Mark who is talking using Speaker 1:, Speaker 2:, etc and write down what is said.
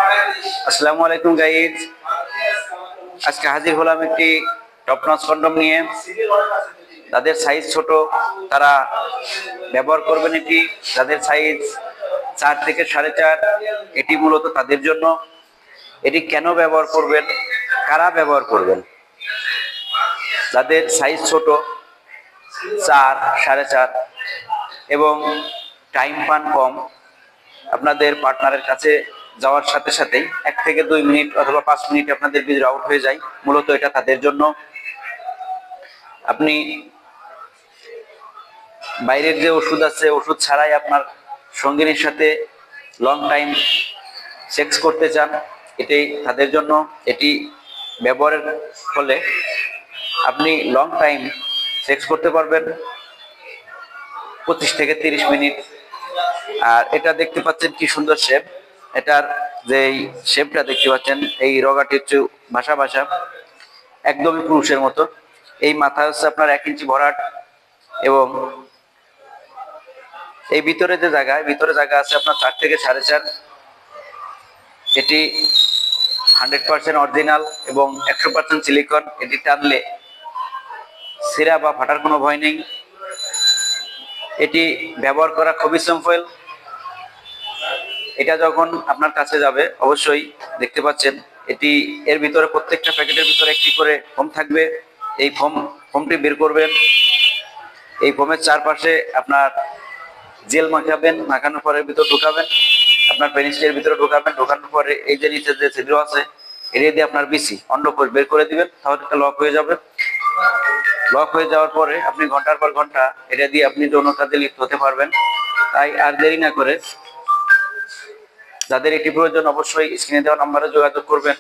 Speaker 1: আসসালামু আলাইকুম গাইজ। আজকে হাজির হলাম একটি টপ নচ কন্ডম নিয়ে। যাদের সাইজ ছোট তারা ব্যবহার করবেন এটি। যাদের সাইজ 4 থেকে 4.5, এটি মূলত তাদের জন্য। এটি কেন ব্যবহার করবেন, কারা ব্যবহার করবেন? যাদের সাইজ ছোট 4, 4.5 এবং টাইম পান কম, আপনাদের পার্টনারের কাছে যাওয়ার সাথে সাথেই 1 থেকে 2 মিনিট অথবা 5 মিনিট আপনাদের বীজ আউট হয়ে যায়, মূলত এটা তাদের জন্য। আপনি বাইরের যে ওষুধ আছে, ওষুধ ছাড়াই আপনার সঙ্গিনীর সাথে লং টাইম সেক্স করতে চান, এটাই তাদের জন্য। এটি ব্যবহারের ফলে আপনি লং টাইম সেক্স করতে পারবেন 25 থেকে 30 মিনিট। আর এটা দেখতে পাচ্ছেন কি সুন্দর শেপ। এটার যে শেপটা দেখতে পাচ্ছেন, এই রগাটি হচ্ছে ভাসা ভাসা, একদমই পুরুষের মতো। এই মাথা হচ্ছে আপনার 1 ইঞ্চি ভরাট, এবং এই ভিতরে জায়গা আছে আপনার 4 থেকে 4.5। এটি 100% অরিজিনাল এবং 100% সিলিকন। এটি টানলে ছিঁড়া বা ফাটার কোনো ভয় নেই। এটি ব্যবহার করা খুবই সিম্পল। এটা যখন আপনার কাছে যাবে, অবশ্যই দেখতে পাচ্ছেন এটি, এর ভিতরে প্রত্যেকটা প্যাকেটের ভিতরে একটি করে ফোম থাকবে। এই ফোমটি বের করবেন, এই ফোমের চারপাশে আপনার জেল মাখাবেন, মাখানোর পরে ভিতর ঢুকাবেন, আপনার পেনিসের ভিতরে ঢুকাবেন। ঢুকানোর পরে এই যে নিচে যে ছিদ্র আছে, এটা দিয়ে আপনার বিসি অন্ডকোষ বের করে দিবেন, তাহলে এটা লক হয়ে যাবে। লক হয়ে যাওয়ার পরে আপনি ঘন্টার পর ঘন্টা এটা দিয়ে আপনি যৌন কাজে লিপ্ত হতে পারবেন। তাই আর দেরি না করে যাদের এটি প্রয়োজন, অবশ্যই স্ক্রিনে দেওয়া নাম্বারে যোগাযোগ করবেন।